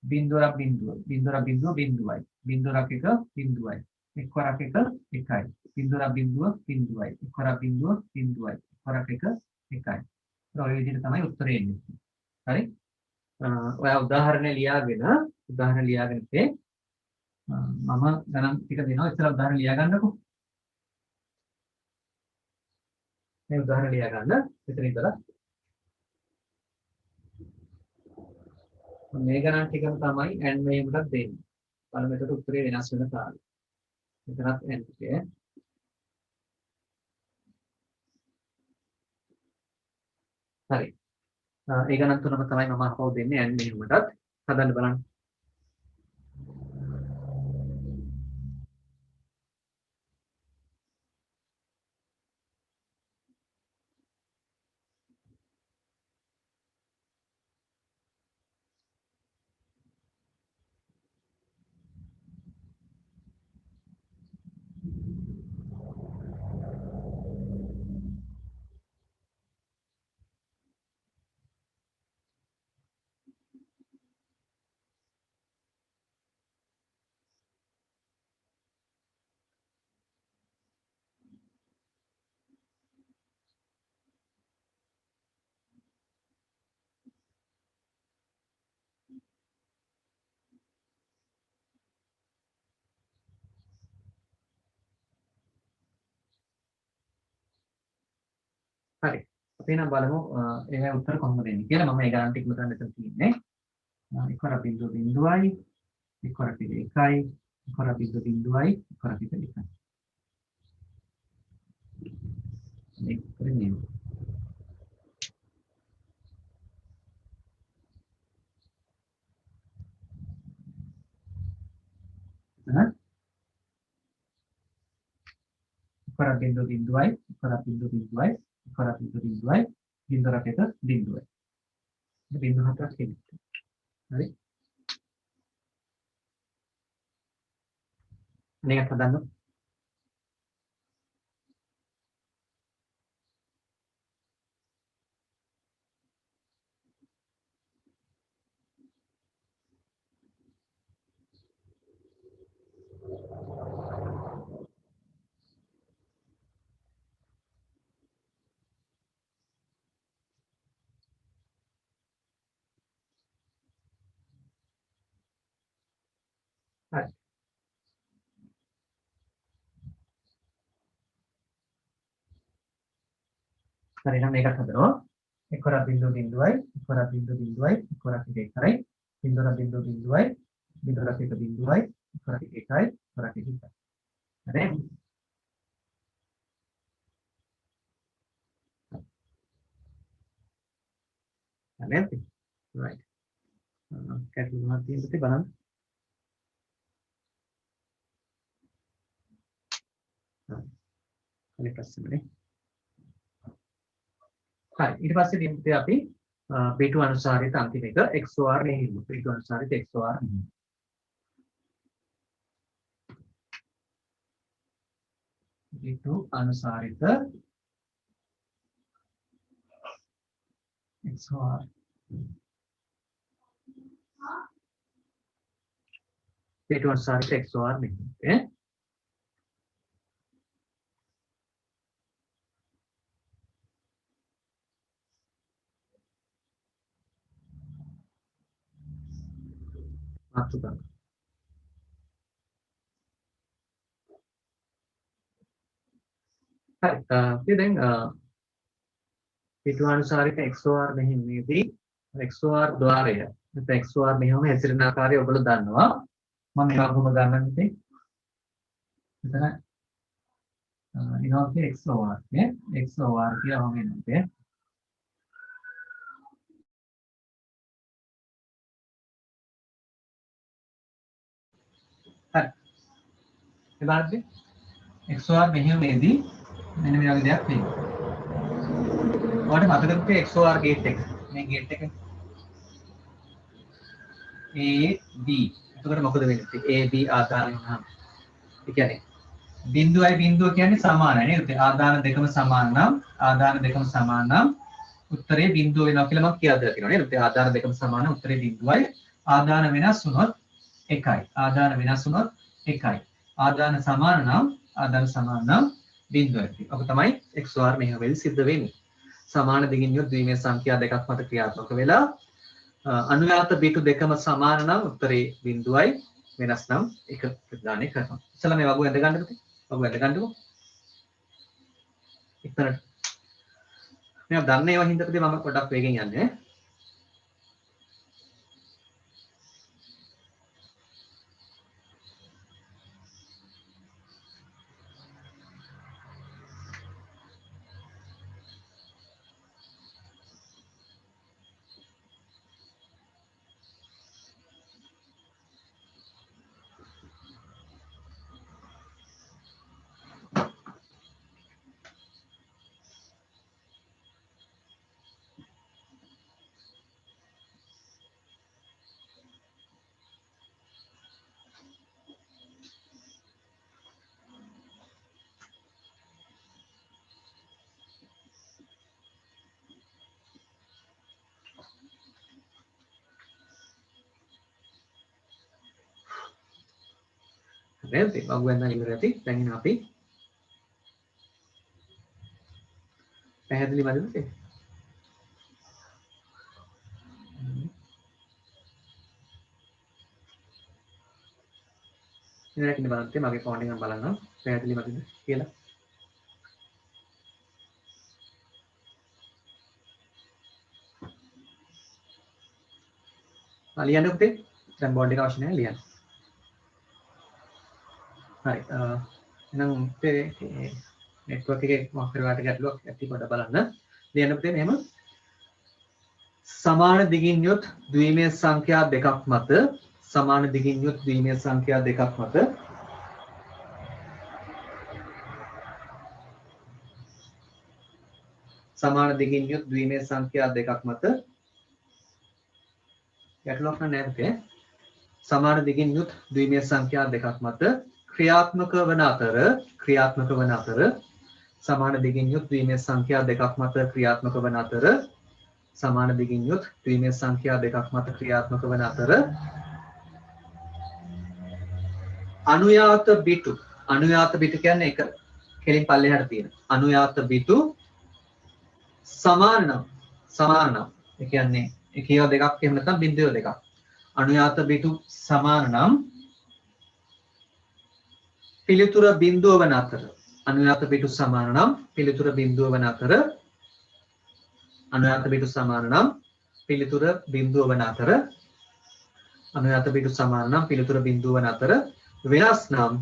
බිඳුවරක් බිඳුව බිඳුවරක් බිඳුව බිඳුවයි බිඳුවරක් එක බිඳුවයි එක්වරක් එක එකයි බිඳුවරක් බිඳුව බිඳුවයි එක්වරක් බිඳුව බිඳුවයි එක්වරක් එක එකයි. ඔය විදිහට තමයි උත්තරේ එන්නේ. හරි ඔයා උදාහරණ ලියාගෙන ඉතින් මම ගණන් ටික දෙනවා ඉස්සර උදාහරණ ලියා ගන්නකො. මේ උදාහරණ ලියා ගන්න මෙතන ඉඳලා මේ ගණන් ටිකම තමයි n මෙහෙමකට දෙන්නේ. බලමු එතකොට උත්තරේ වෙනස් වෙන කාලය. මෙතනත් n ටික. හරි. ඒ ගණන් තුනම තමයි මම අහපව දෙන්නේ n මෙහෙමටත්. හදන්න බලන්න. හරි. අපි නම් බලමු ඒකේ උත්තර කොහොමද දෙන්නේ කියලා. මම ඒ ගණන් ටික මෙතන තියෙන්නේ. එක්වරක් බිඳුව බිඳුවයි එක්වරක් එක එකයි එක්වරක් බිඳුව බිඳුවයි එක්වරක් එක එකයි. මේක කරන්නේ. එක්වරක් බිඳුව බිඳුවයි එක්වරක් බිඳුව බිඳුවයි එක්වරක් බිඳුව බිඳුවයි බිඳුවරක් එක බිඳුවයි. බිඳුව හතරක් තියෙනවා. හරි. මේක හදන්න. හරි. හරි එහෙනම් මේකත් හදනවා. එක්වරක් බිඳුව බිඳුවයි එක්වරක් බිඳුව බිඳුවයි එක්වරක් එක එකයි බිඳුවරක් බිඳුව බිඳුවයි බිඳුවරක් එක බිඳුවයි එක්වරක් එක එකයි එක්වරක් එක එකයි. හරි. හරි. right. කැටලුව මත තියෙද්දි බලන්න. හරි ප්‍රශ්නේ. හරි ඊට පස්සේ දින්පේ අපි B2 අනුසාරිත අන්තිම එක XOR නෙහිමු. B2 අනුසාරිත XOR නෙහිමු. B2 අනුසාරිත XOR B2 අනුසාරිත XOR නෙහිමු. මාතෘකාව. හරි අපි දැන් B2 අනුසාරිත XOR මෙහිමේදී XOR ద్వාරය නැත්නම් XOR මෙහෙම හැසිරෙන ආකාරය ඔයගොල්ලෝ දන්නවා. මම මේවා කොහොමද ගන්නද ඉතින් මෙතන ඉනෝකේ XOR නේ XOR කියලා වගේ නේද. හරි එබැවින් XOR මෙහෙමදී මෙන්න මේ වගේ දෙයක් වෙනවා. ඔයාලට මතකද XOR ගේට් එක? මේ ගේට් එක AB. එතකොට මොකද වෙන්නේ? AB ආදාන වෙනවා. ඒ කියන්නේ බිඳුවයි බිඳුව කියන්නේ සමානයි නේද? ආදාන දෙකම සමාන නම් උත්තරේ බිඳුව වෙනවා කියලා මම කියලා දෙලා තියෙනවා නේද? ආදාන දෙකම සමාන උත්තරේ බිඳුවයි. ආදාන වෙනස් වුණොත් එකයි. ආදාන වෙනස් වුණොත් එකයි. ආදාන සමාන නම් බිඳුවයි. ඔක තමයි XOR මෙහෙම වෙලි සිද්ධ වෙන්නේ. සමාන දිගින් යුත් ද්විමේය සංඛ්‍යා දෙකක් මත ක්‍රියාත්මක වෙලා අනුයාත බිටු දෙකම සමාන නම් උත්තරේ බිඳුවයි වෙනස් නම් එක ප්‍රදානය කරනවා. ඉතල මේ වගු ඇඳ ගන්නද? වගු ඇඳ ගන්නකො. ඉක්තරට. මම දන්නේ ඒවා හින්දාද මම පොඩ්ඩක් වේගෙන් යන්නේ. නේද? වගු ඇඳන් ඉවර ඇති. දැන් එන අපි පැහැදිලි වදිනද? ඉතින් බලන්න මගේ ෆෝන් එකෙන් බලන්න පැහැදිලි වදිනද කියලා. ලියන්න පුතේ. දැන් බෝඩ් එක අවශ්‍ය නැහැ ලියන්න. හරි. එහෙනම් පුතේ නෙට්වර්ක් එකේ මොකක් හරි වාට ගැටලුවක් ඇති කොට බලන්න. ලියන්න පුතේ මෙහෙම. සමාන දිගින් යුත් ද්විමේය සංඛ්‍යා දෙකක් මත සමාන දිගින් යුත් ද්විමේය සංඛ්‍යා දෙකක් මත සමාන දිගින් යුත් ද්විමේය සංඛ්‍යා දෙකක් මත ගැටලුවක් නැහැ පුතේ. සමාන දිගින් යුත් ද්විමේය සංඛ්‍යා දෙකක් මත ක්‍රියාත්මක වන අතර සමාන දිගින් යුත් ද්විමේය සංඛ්‍යා දෙකක් මත ක්‍රියාත්මක වන අතර සමාන දිගින් යුත් ද්විමේය සංඛ්‍යා දෙකක් මත ක්‍රියාත්මක වන අතර අනුයාත බිටු කියන්නේ එක කෙලින් පල්ලෙහාට තියෙන අනුයාත බිටු සමාන නම් ඒ කියන්නේ එකේව දෙකක් එහෙම නැත්නම් බිඳුව දෙකක් අනුයාත බිටු සමාන නම් පිළිතුර බිඳුව වන අතර අනුයාත බිටු සමාන නම් පිළිතුර බිඳුව වන අතර අනුයාත බිටු සමාන නම් පිළිතුර බිඳුව වන අතර අනුයාත බිටු සමාන නම් පිළිතුර බිඳුව වන අතර වෙනස් නම්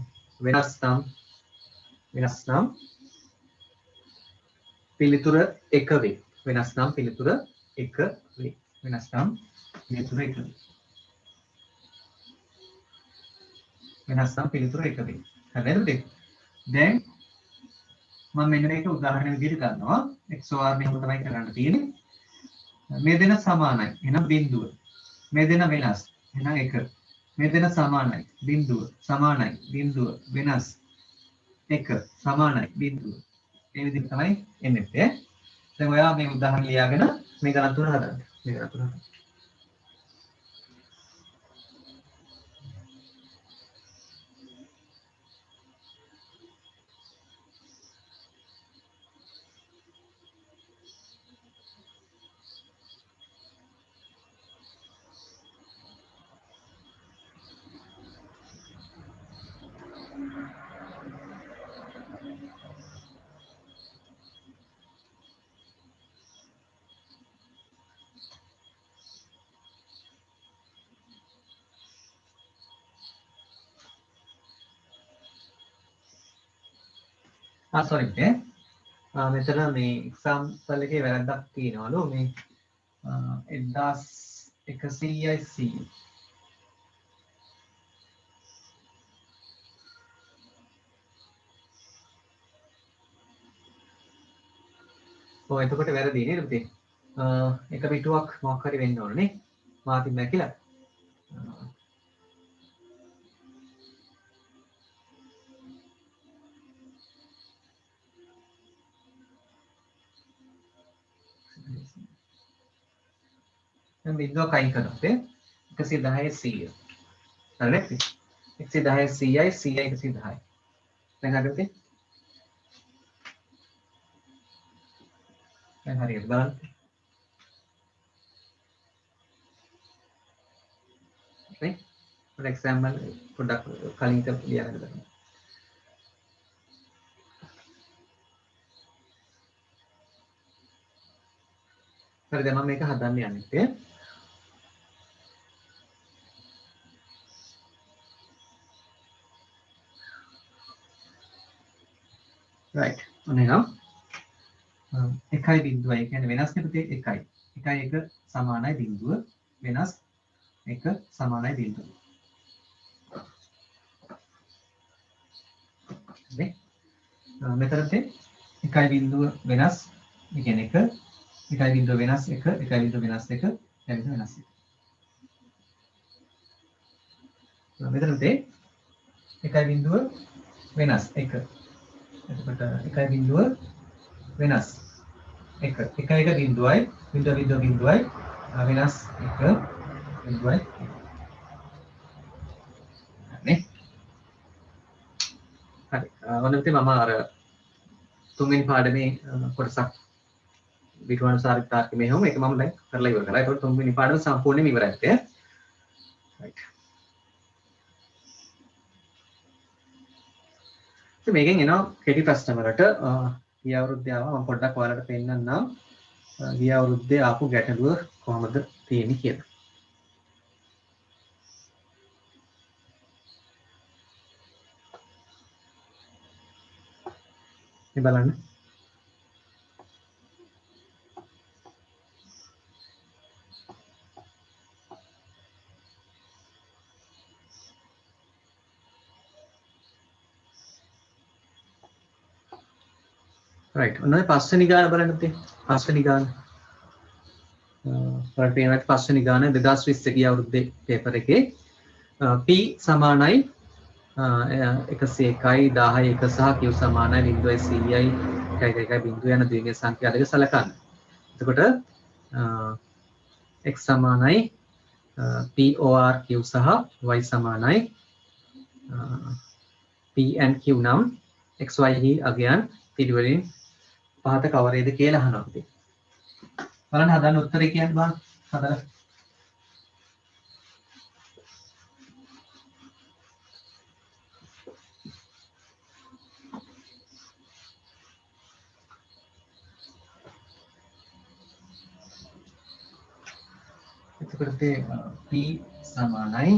පිළිතුර එක වේ. වෙනස් නම් පිළිතුර එක වේ. වෙනස් නම් පිළිතුර එක වේ. වෙනස් නම් පිළිතුර එක වේ. හරිද? දැන් මම මෙන්න මේක උදාහරණ විදිහට ගන්නවා. XOR මෙහෙම තමයි කරන්න තියෙන්නේ. මේ දෙන සමානයි. එහෙනම් බිඳුව. මේ දෙන වෙනස්. එහෙනම් එක. මේ දෙන සමානයි. බිඳුව. සමානයි. බිඳුව. වෙනස්. එක. සමානයි. බිඳුව. මේ විදිහට තමයි එන්නේ. දැන් ඔයා මේ උදාහරණ ලියාගෙන මේ ගණන් තුන හදන්න. මේ ගණන් තුන හදන්න. sorry මෙතන මේ එක්සාම්පල් එකේ වැරද්දක් තියෙනවලු මේ 1100යි 100 ඔය එතකොට වැරදි නේද පුතේ එක පිටුවක් මොකක් හරි වෙන්න ඕනේ නේ මාතින් නැකිලා දැන් බිඳුවක් අයින් කරනකොට 110 100. හරි නේද? 110 100යි 100යි 110යි. දැන් හරියද? දැන් හරියට බලන්න. නේ? for example පොඩ්ඩක් කලින් එක ලියන්න බලන්න. හරි දැන් මම මේක හදන්න යන්නේ. right. ඔන්න එනම් 1.0 කියන්නේ වෙනස් නෙපතේ 1යි. 1යි 1 සමානයි බිඳුව වෙනස් 1 සමානයි බිඳුව. නේ? මෙතනදී 1.0 වෙනස් ඒ කියන්නේ 1 1.0 වෙනස් 1 1.0 වෙනස් 2 1.0 වෙනස් 1. මෙතනදී 1.0 වෙනස් 1 එතකොට 1.0 වෙනස් 1 1 බිඳුවයි බිඳුවයි වෙනස් 1 බිඳුවයි නේ හරි ඔන්න ඉතින් මම අර තුන්වෙනි පාඩමේ කොටසක් විද්‍යානුසාර තාර්කික මෙහෙයුම ඒක මම දැන් කරලා ඉවර කරා. ඒකට තුන්වෙනි පාඩම සම්පූර්ණයෙන්ම ඉවරයි. right ඉතින් මේකෙන් එනවා කෙටි ප්‍රශ්න වලට ගිය අවුරුද්දේ ආවා මම පොඩ්ඩක් ඔයාලට පෙන්නන්නම් ගිය අවුරුද්දේ ආපු ගැටලුව කොහොමද තියෙන්නේ කියලා. මේ බලන්න. right ඔන්න පස්වෙනි ගාන බලන්න තේ පස්වෙනි ගාන ඔයාලට පේනවා පස්වෙනි ගාන 2020 ගිය අවුරුද්දේ පේපර් එකේ p සමානයි 101යි 10යි 1 සහ q සමානයි 0.100යි 1.1 බිඳුව යන ද්විමීය සංඛ්‍යා දෙක සලකන්න. එතකොට x සමානයි p or q සහ y සමානයි p and q නම් xy හි අගයන් පිළිවෙලින් පහත කවරේද කියලා අහනවා අපි. බලන්න හදන්න උත්තරේ කියන්න බෑ. හදලා. එතකොට p සමානයි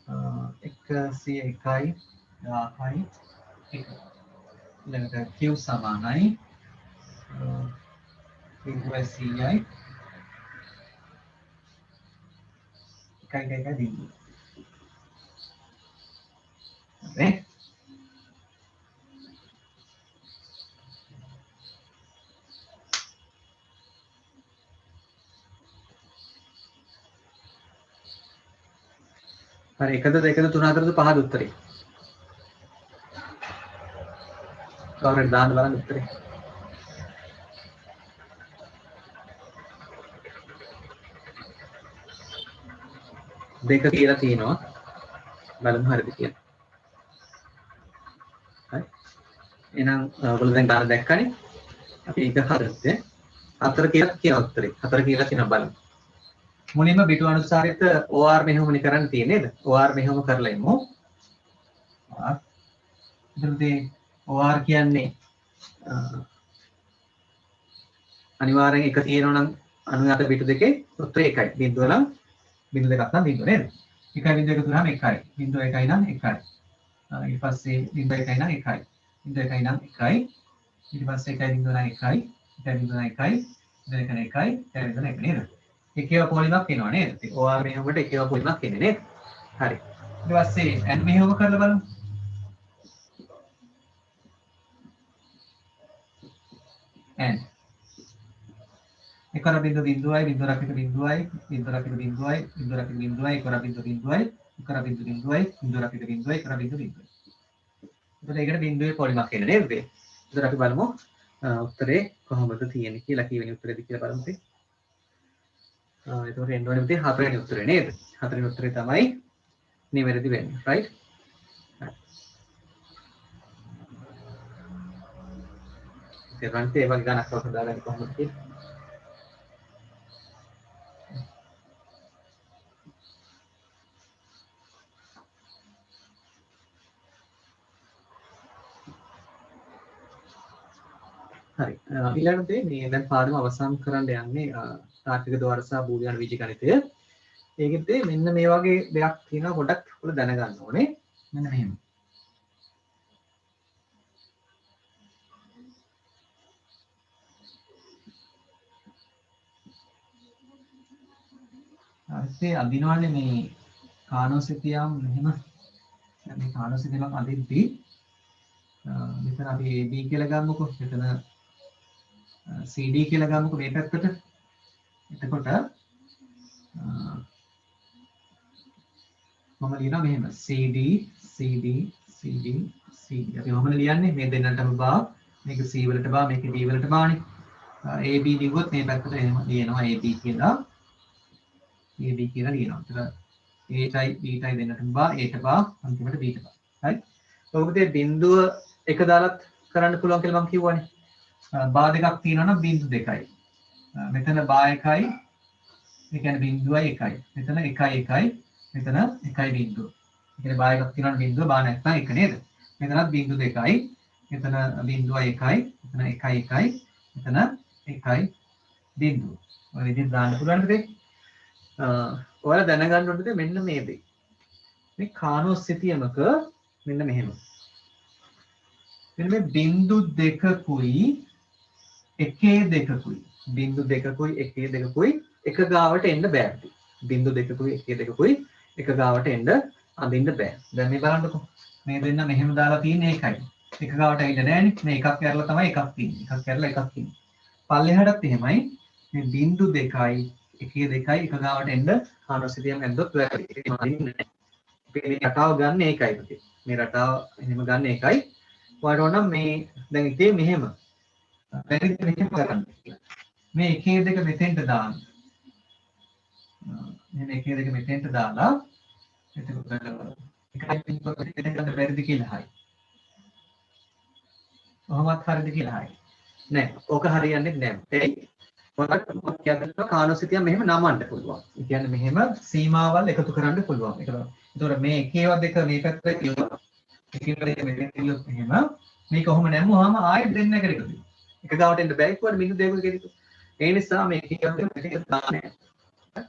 101යි 10යි 1 ඊළඟට q සමානයි 0.100යි 1.1 බිඳුව. හරි. හරි 1ද 2ද 3 4ද 5ද උත්තරේ. කවුරුද දාන්න බලන්න උත්තරේ. දෙක කියලා තියෙනවා. බලමු හරිද කියලා. හරි. එහෙනම් ඔයගොල්ලෝ දැන් ගාන දැක්කනේ. අපි එක හරිද? 4 කියලා කියන උත්තරේ. 4 කියලා තියෙනවා බලමු. මුලින්ම බිටු අනුසාරිත OR මෙහෙයුමනේ කරන්න තියෙන්නේ නේද? OR මෙහෙයුම කරලා ඉමු. එතනදී OR කියන්නේ අනිවාර්යෙන් එක තියෙනවා නම් 98 බිටු දෙකේ උත්තරේ එකයි. බිඳුව නම් බිඳු දෙකක් නම් බිඳුව නේද? 1.1 දුන්නාම 1යි. බිඳුව 1යි නම් 1යි. ඊට පස්සේ බිඳුව 1යි නම් 1යි. බිඳුව 1යි නම් 1යි. ඊට පස්සේ 1යි බිඳුව නම් 1යි. 1යි බිඳුව නම් 1යි. බිඳුව 1 නම් 1යි. 1යි බිඳුව නම් 1 නේද? එකේව පොලිමක් එනවා නේද? ඉතින් OR මෙහෙයුමකට එකේව පොලිමක් එන්නේ නේද? හරි. ඊට පස්සේ AND මෙහෙයුම කරලා බලමු. AND එකවර බිඳුව බිඳුවයි බිඳුවරක් එක බිඳුවයි බිඳුවරක් එක බිඳුවයි බිඳුවරක් එක බිඳුවයි එකවර බිඳුව බිඳුවයි එකවර බිඳුව බිඳුවයි බිඳුවරක් එක බිඳුවයි එකවර බිඳුව බිඳුවයි. එතකොට ඒකට බිඳුවේ පොලිමක් එන්නේ නේද? එතකොට අපි බලමු උත්තරේ කොහොමද තියෙන්නේ කියලා කීවෙනි උත්තරේද කියලා බලමු. එතකොට එන්න ඕනේ පුතේ හතරවෙනි උත්තරේ නේද? හතරවෙනි උත්තරේ තමයි නිවැරදි වෙන්නේ. right? ඒකන්ට ඒ වගේ ගණක් අවශ්‍ය දාගන්න කොහොමද කියලා. හරි. ඊළඟට මේ දැන් පාඩම අවසන් කරන්න යන්නේ තාර්කික ద్వාර සහ බූලියන් බීජගණිතය. ඒකෙත් මෙන්න මේ වගේ දෙයක් තියෙනවා පොඩ්ඩක් ඔයාලා දැනගන්න ඕනේ. මෙන්න මෙහෙම. හරිසේ අදිනවන්නේ මේ කානෝසිතියම් මෙහෙම මේ කානෝසිතියම් අදිද්දී මෙතන අපි AB කියලා ගමුකෝ. මෙතන CD කියලා ගමුකෝ මේ පැත්තට. එතකොට මම ලියනවා මෙහෙම CD CD CD CD. අපි මොකද ලියන්නේ මේ දෙන්නටම බා මේක C වලට බා මේක D වලට බානේ. AB ලිව්වොත් මේ පැත්තට එහෙම ලියනවා AB කියලා. AB කියලා ලියනවා. එතන Aටයි Bටයි දෙන්නටම බා Aට බා අන්තිමට Bට බා. හරි. ඔබට බිඳුව එක දාලත් කරන්න පුළුවන් කියලා මම කිව්වනේ. බා දෙකක් තියෙනවා නම් බිඳු දෙකයි. මෙතන බා එකයි ඒ කියන්නේ බිඳුවයි එකයි. මෙතන එකයි එකයි මෙතන එකයි බිඳුව. ඒ කියන්නේ බා එකක් තියෙනවා නම් බිඳුව බා නැත්නම් එක නේද? මෙතනත් බිඳු දෙකයි. මෙතන බිඳුවයි එකයි. මෙතන එකයි එකයි. මෙතන එකයි බිඳුව. ඔය විදිහට දාන්න පුළුවන් දෙයක්. ඔයාලා දැනගන්න ඕනේ මෙන්න මේ දේ. මේ කානෝසිතියමක මෙන්න මෙහෙම. මෙන්න මේ බිඳු දෙකකුයි එකේ දෙකකුයි බිඳු දෙකකුයි එකේ දෙකකුයි එක ගාවට එන්න බෑ. බිඳු දෙකකුයි එකේ දෙකකුයි එක ගාවට එන්න අඳින්න බෑ. දැන් මේ බලන්නකෝ. මේ දෙන්න මෙහෙම දාලා තියෙන්නේ ඒකයි. එක ගාවට ඇවිල්ලා නෑනේ. මේ එකක් කරලා තමයි එකක් තියෙන්නේ. එකක් කරලා එකක් තියෙන්නේ. පල්ලෙහාටත් එහෙමයි. මේ බිඳු දෙකයි එකේ දෙකයි එක ගාවට එන්න කානෝසිතියම් ඇද්දොත් වැරදි. ඒක අඳින්නේ නෑ. අපි මේ රටාව ගන්න ඒකයි පුතේ. මේ රටාව එහෙම ගන්න ඒකයි. ඔයාලට ඕන මේ දැන් ඉතින් මෙහෙම බැරිද මෙහෙම කරන්න. මේ එකේ දෙක මෙතෙන්ට දාන්න. මෙන්න එකේ දෙක මෙතෙන්ට දාලා එතකොට එකයි පින්පොත දෙකෙන් ගන්න බැරිද කියලා හයි. කොහොමත් හරිද කියලා හයි. නෑ. ඕක හරියන්නේ නෑ. ඒයි ඔයාලට කියන්නේ කානෝසිතියම් මෙහෙම නමන්න පුළුවන්. ඒ කියන්නේ මෙහෙම සීමාවල් එකතු කරන්න පුළුවන්. ඒතකොට මේ එකේව දෙක මේ පැත්තට කියනවා. එකේව දෙක මෙතෙන් කියොත් එහෙම මේක කොහොම නැමුවාම ආයෙත් දෙන්න එකට එකතු වෙනවා. එක ගාවට එන්න බෑ කිව්වනේ බිඳු දෙකක කෙනෙක්. ඒ නිසා මේ එකේව දෙක මෙතෙන් දාන්නේ නැහැ.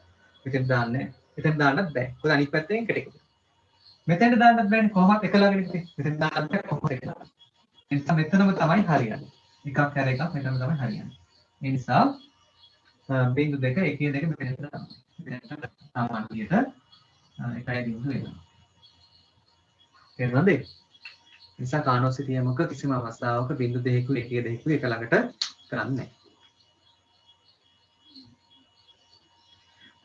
මෙතෙන් දාන්නේ. මෙතෙන් දාන්නත් බෑ. මොකද අනිත් පැත්තෙන් එකට එකතු වෙනවා. මෙතෙන්ට දාන්නත් බෑනේ කොහොමත් එක ළඟට ඉතින්. මෙතෙන් දාන්නත් බෑ කොහොමද එක ළඟට. ඒ නිසා මෙතනම තමයි හරියන්නේ. එකක් හැර එකක් මෙතනම තමයි හරියන්නේ. ඒ නිසා බිඳු දෙක එකේ දෙක මෙතනට දාන්න. මෙතනට සාමාන්‍යයට එකයි බිඳු වෙනවා. තේරුණාද? නිසා කානෝසිතියමක කිසිම අවස්ථාවක බිඳු දෙකකුයි එකේ දෙකකුයි එක ළඟට කරන්නේ නැහැ.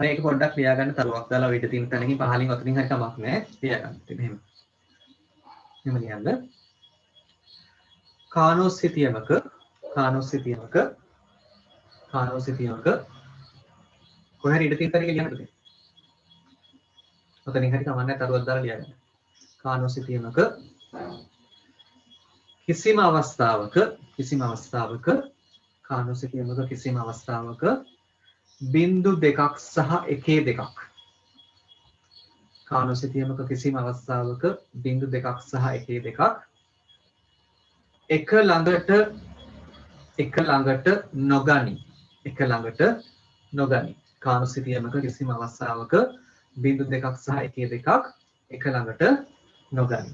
මේක පොඩ්ඩක් ලියාගන්න තරුවක් දාලා විතර තියෙන තැනකින් පහලින් වතුරින් හරි කමක් නැහැ. ලියාගන්න. ඉතින් මෙහෙම. මෙහෙම ලියන්න. කානෝසිතියමක කොහේ හරි ඉඳ තියෙන තැනකින් ලියන්න බෑ. ඔතනින් හරි කමක් නැහැ තරුවක් දාලා ලියාගන්න. කානෝසිතියමක කිසිම අවස්ථාවක කානෝසිතියමක කිසිම අවස්ථාවක බිඳු දෙකක් සහ එකේ දෙකක් කානෝසිතියමක කිසිම අවස්ථාවක බිඳු දෙකක් සහ එකේ දෙකක් එක ළඟට නොගනි කානෝසිතියමක කිසිම අවස්ථාවක බිඳු දෙකක් සහ එකේ දෙකක් එක ළඟට නොගනි